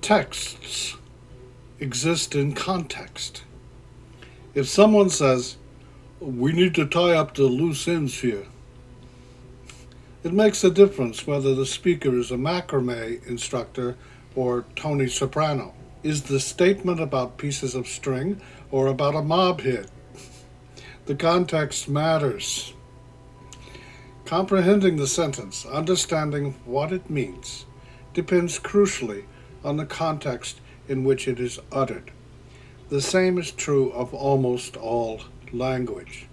Texts exist in context. If someone says, "We need to tie up the loose ends here," it makes a difference whether the speaker is a macrame instructor or Tony Soprano. Is the statement about pieces of string or about a mob hit? The context matters. Comprehending the sentence, understanding what it means, depends crucially on the context in which it is uttered. The same is true of almost all language.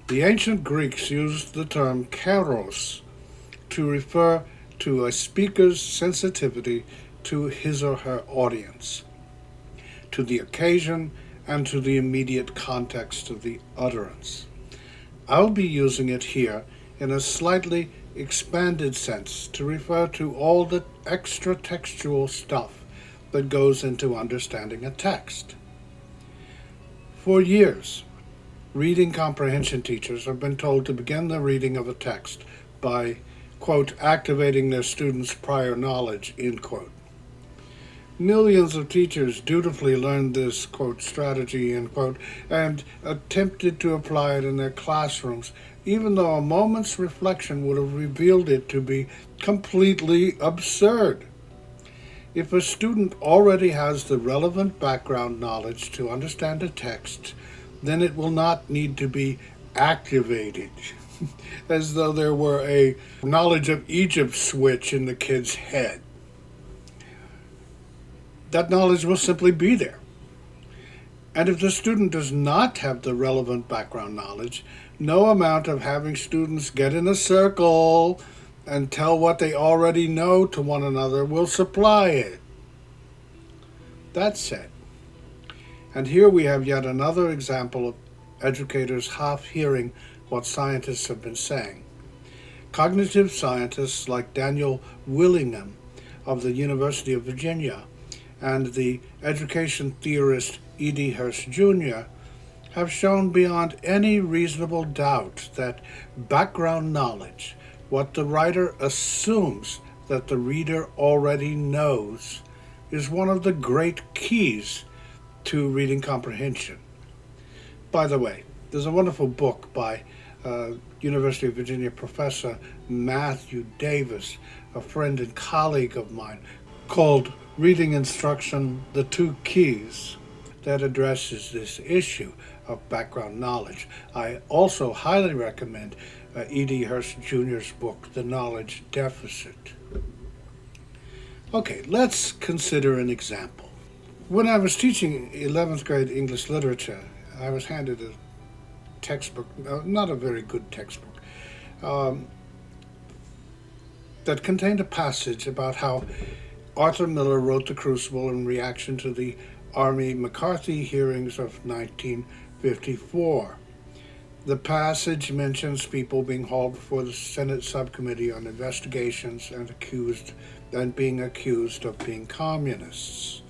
The ancient Greeks used the term Kairos to refer to a speaker's sensitivity to his or her audience, to the occasion, and to the immediate context of the utterance. I'll be using it here in a slightly expanded sense to refer to all the extra textual stuff that goes into understanding a text. For years, reading comprehension teachers have been told to begin the reading of a text by, quote, activating their students' prior knowledge, end quote. Millions of teachers dutifully learned this, quote, strategy, end quote, and attempted to apply it in their classrooms, even though a moment's reflection would have revealed it to be completely absurd. If a student already has the relevant background knowledge to understand a text, then it will not need to be activated, as though there were a knowledge of Egypt switch in the kid's head. That knowledge will simply be there. And if the student does not have the relevant background knowledge, no amount of having students get in a circle and tell what they already know to one another will supply it. That said, and here we have yet another example of educators half hearing what scientists have been saying. Cognitive scientists like Daniel Willingham of the University of Virginia and the education theorist E.D. Hirsch Jr. have shown beyond any reasonable doubt that background knowledge, what the writer assumes that the reader already knows, is one of the great keys to reading comprehension. By the way, there's a wonderful book by University of Virginia professor Matthew Davis, a friend and colleague of mine, called Reading Instruction, The Two Keys, that addresses this issue of background knowledge. I also highly recommend E.D. Hirsch Jr.'s book, The Knowledge Deficit. Okay, let's consider an example. When I was teaching 11th grade English literature, I was handed a textbook, not a very good textbook, that contained a passage about how Arthur Miller wrote The Crucible in reaction to the Army McCarthy hearings of 1954. The passage mentions people being hauled before the Senate Subcommittee on Investigations and being accused of being communists.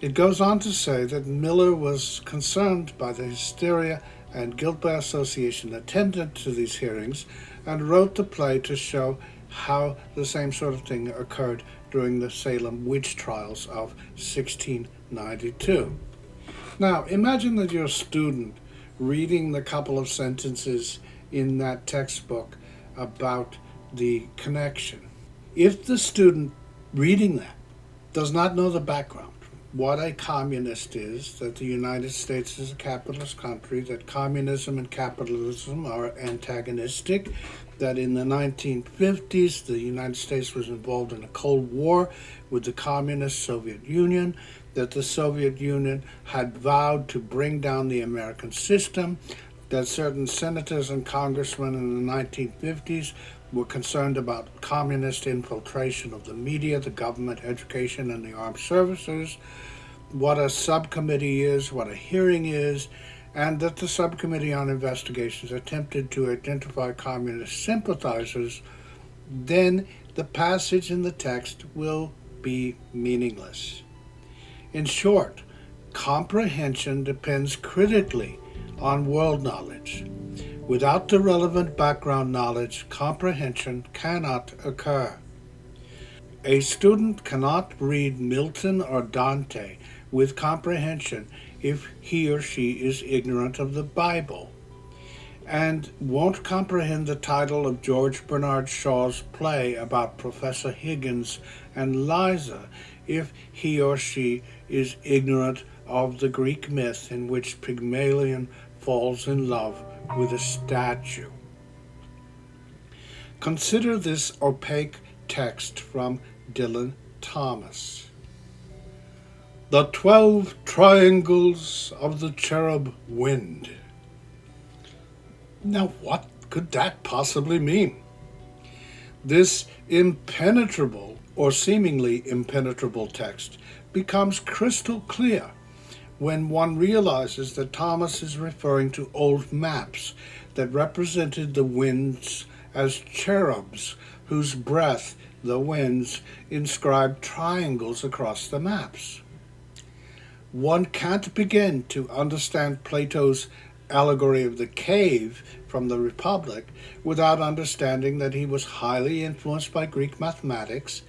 It goes on to say that Miller was concerned by the hysteria and guilt by association attendant to these hearings and wrote the play to show how the same sort of thing occurred during the Salem witch trials of 1692. Now, imagine that you're a student reading the couple of sentences in that textbook about the connection. If the student reading that does not know the background, what a communist is, that the United States is a capitalist country, that communism and capitalism are antagonistic, that in the 1950s the United States was involved in a Cold War with the communist Soviet Union, that the Soviet Union had vowed to bring down the American system, that certain senators and congressmen in the 1950s were concerned about communist infiltration of the media, the government, education, and the armed services, what a subcommittee is, what a hearing is, and that the Subcommittee on Investigations attempted to identify communist sympathizers, then the passage in the text will be meaningless. In short, comprehension depends critically on world knowledge. Without the relevant background knowledge, comprehension cannot occur. A student cannot read Milton or Dante with comprehension if he or she is ignorant of the Bible, and won't comprehend the title of George Bernard Shaw's play about Professor Higgins and Liza if he or she is ignorant of the Greek myth in which Pygmalion falls in love with a statue. Consider this opaque text from Dylan Thomas. The 12 triangles of the cherub wind. Now, what could that possibly mean? This impenetrable or seemingly impenetrable text becomes crystal clear when one realizes that Thomas is referring to old maps that represented the winds as cherubs whose breath, the winds, inscribed triangles across the maps. One can't begin to understand Plato's allegory of the cave from the Republic without understanding that he was highly influenced by Greek mathematics,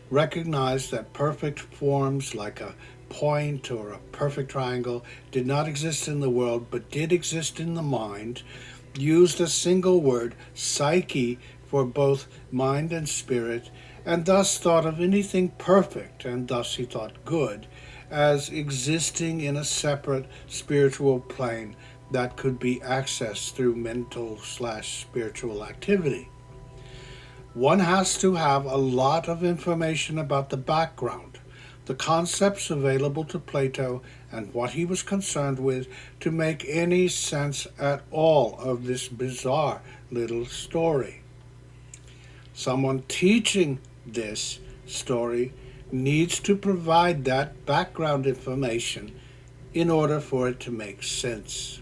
recognized that perfect forms like a point or a perfect triangle did not exist in the world but did exist in the mind, used a single word, psyche, for both mind and spirit, and thus thought of anything perfect, and thus he thought good, as existing in a separate spiritual plane that could be accessed through mental/spiritual activity. One has to have a lot of information about the background, the concepts available to Plato, and what he was concerned with to make any sense at all of this bizarre little story. Someone teaching this story needs to provide that background information in order for it to make sense.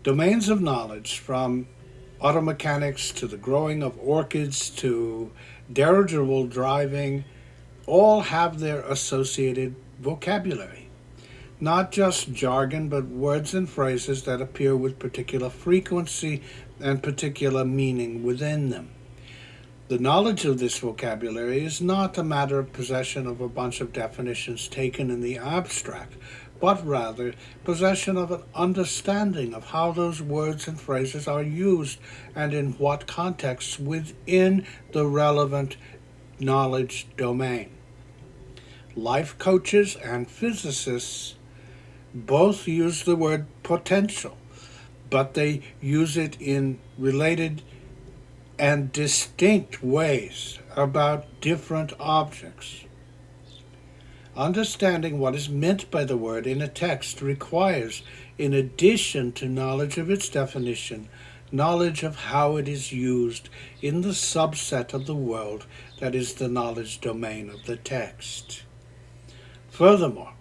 Domains of knowledge, from auto mechanics to the growing of orchids to dirigible driving, all have their associated vocabulary. Not just jargon, but words and phrases that appear with particular frequency and particular meaning within them. The knowledge of this vocabulary is not a matter of possession of a bunch of definitions taken in the abstract, but rather possession of an understanding of how those words and phrases are used and in what contexts within the relevant knowledge domain. Life coaches and physicists both use the word potential, but they use it in related and distinct ways about different objects. Understanding what is meant by the word in a text requires, in addition to knowledge of its definition, knowledge of how it is used in the subset of the world that is the knowledge domain of the text. Furthermore,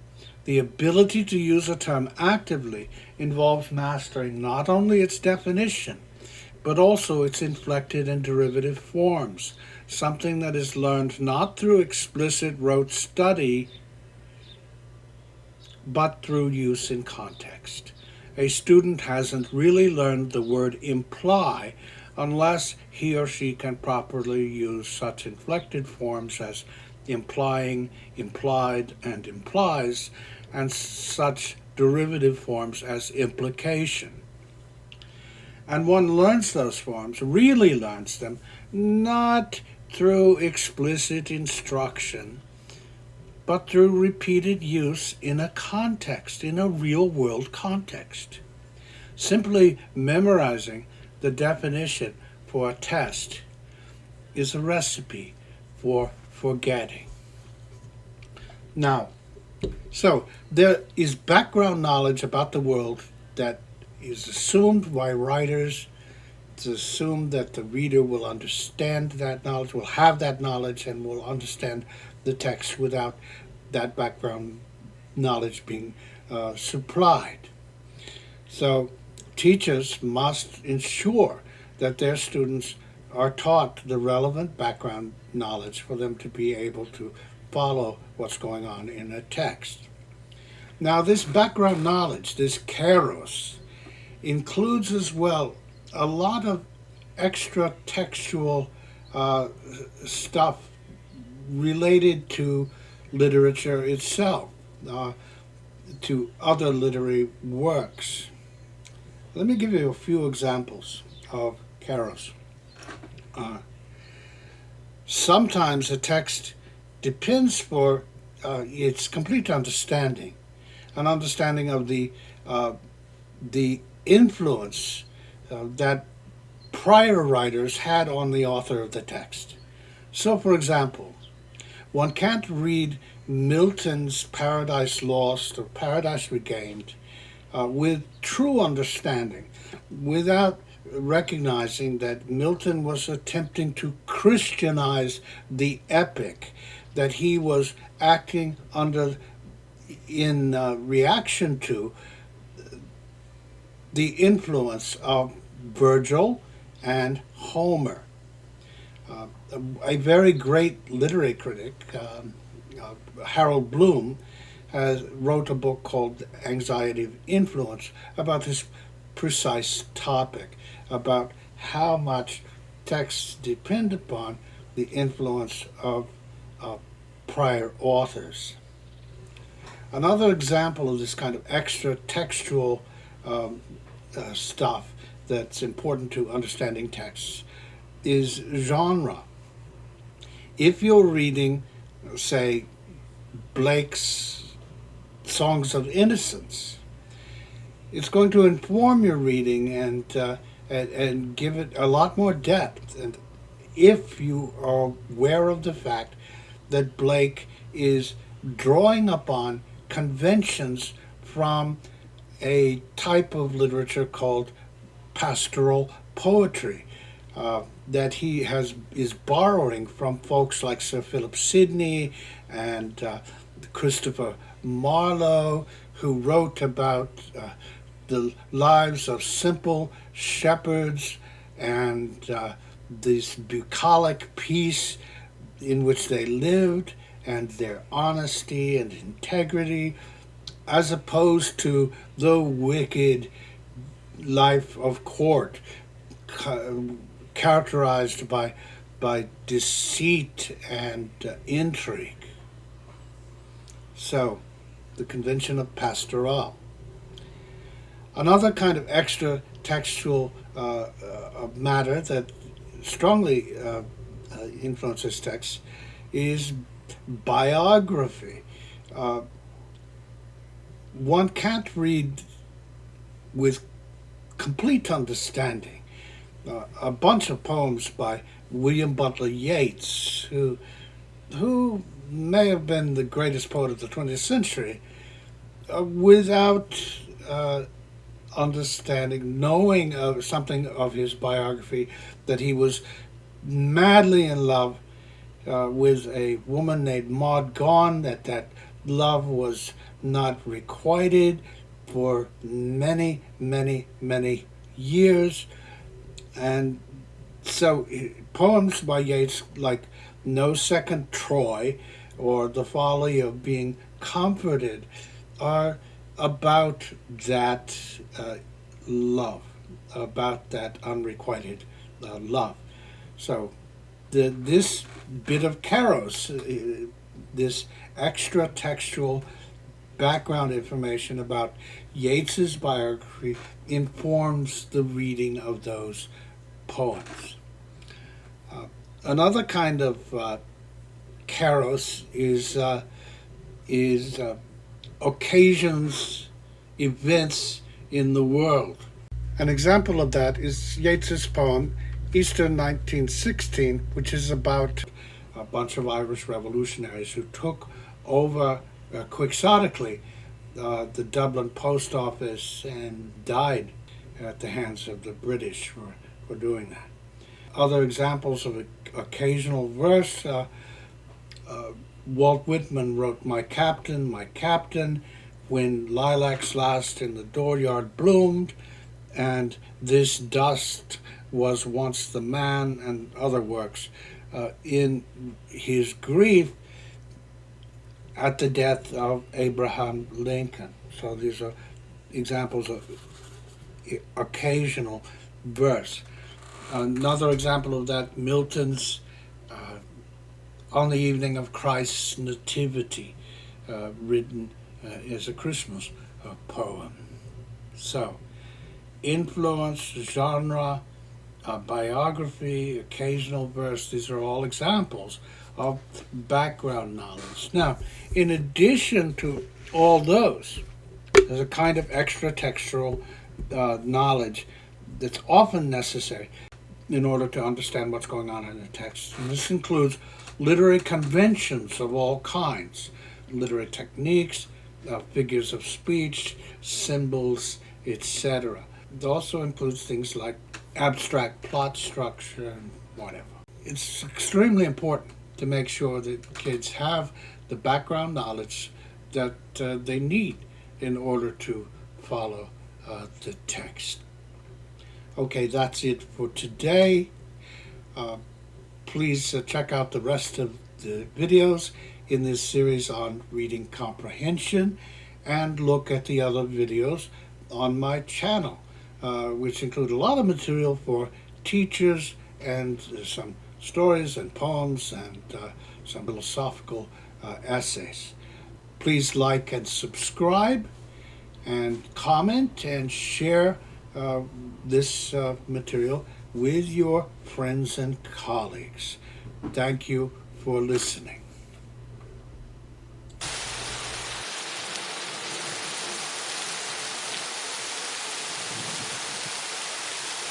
the ability to use a term actively involves mastering not only its definition, but also its inflected and derivative forms, something that is learned not through explicit rote study, but through use in context. A student hasn't really learned the word imply unless he or she can properly use such inflected forms as implying, implied, and implies, and such derivative forms as implication. And one learns those forms, really learns them, not through explicit instruction, but through repeated use in a context, in a real-world context. Simply memorizing the definition for a test is a recipe for forgetting. Now, so there is background knowledge about the world that is assumed by writers. It's assumed that the reader will understand that knowledge, will have that knowledge, and will understand the text without that background knowledge being supplied. So teachers must ensure that their students are taught the relevant background knowledge for them to be able to follow what's going on in a text. Now, this background knowledge, this Kairos, includes as well a lot of extra textual stuff related to literature itself, to other literary works. Let me give you a few examples of Kairos. Sometimes a text depends for its complete understanding, an understanding of the influence that prior writers had on the author of the text. So, for example, one can't read Milton's Paradise Lost or Paradise Regained with true understanding without recognizing that Milton was attempting to Christianize the epic, that he was acting under in reaction to the influence of Virgil and Homer. A very great literary critic, Harold Bloom, wrote a book called Anxiety of Influence about this precise topic, about how much texts depend upon the influence of prior authors. Another example of this kind of extra textual stuff that's important to understanding texts is genre. If you're reading, say, Blake's Songs of Innocence, it's going to inform your reading and give it a lot more depth. And if you are aware of the fact that Blake is drawing upon conventions from a type of literature called pastoral poetry, that he is borrowing from folks like Sir Philip Sidney and Christopher Marlowe, who wrote about the lives of simple shepherds and this bucolic peace in which they lived, and their honesty and integrity, as opposed to the wicked life of court, characterized by deceit and intrigue. So, the convention of pastoral. Another kind of extra textual matter that strongly influences text is biography. One can't read with complete understanding a bunch of poems by William Butler Yeats, who may have been the greatest poet of the 20th century, without understanding, knowing of something of his biography, that he was madly in love with a woman named Maud Gonne, that love was not requited for many, many, many years. And so poems by Yeats like No Second Troy or The Folly of Being Comforted are about that love, about that unrequited love. So this bit of Kairos, this extra textual background information about Yeats's biography, informs the reading of those poems. Another kind of Kairos is occasions, events in the world. An example of that is Yeats's poem Easter 1916, which is about a bunch of Irish revolutionaries who took over quixotically the Dublin post office and died at the hands of the British for doing that. Other examples of occasional verse, Walt Whitman wrote my captain, when lilacs last in the dooryard bloomed, and this dust was once the man, and other works, in his grief at the death of Abraham Lincoln. So these are examples of occasional verse. Another example of that, Milton's on the evening of Christ's Nativity, written as a Christmas poem. So, influence, genre, biography, occasional verse, these are all examples of background knowledge. Now, in addition to all those, there's a kind of extra textual knowledge that's often necessary in order to understand what's going on in the text. And this includes literary conventions of all kinds, literary techniques, figures of speech, symbols, etc. It also includes things like abstract plot structure and whatever. It's extremely important to make sure that kids have the background knowledge that they need in order to follow the text. Okay, that's it for today. Please check out the rest of the videos in this series on reading comprehension, and look at the other videos on my channel, which include a lot of material for teachers and some stories and poems and some philosophical essays. Please like and subscribe and comment and share this material with your friends and colleagues. Thank you for listening.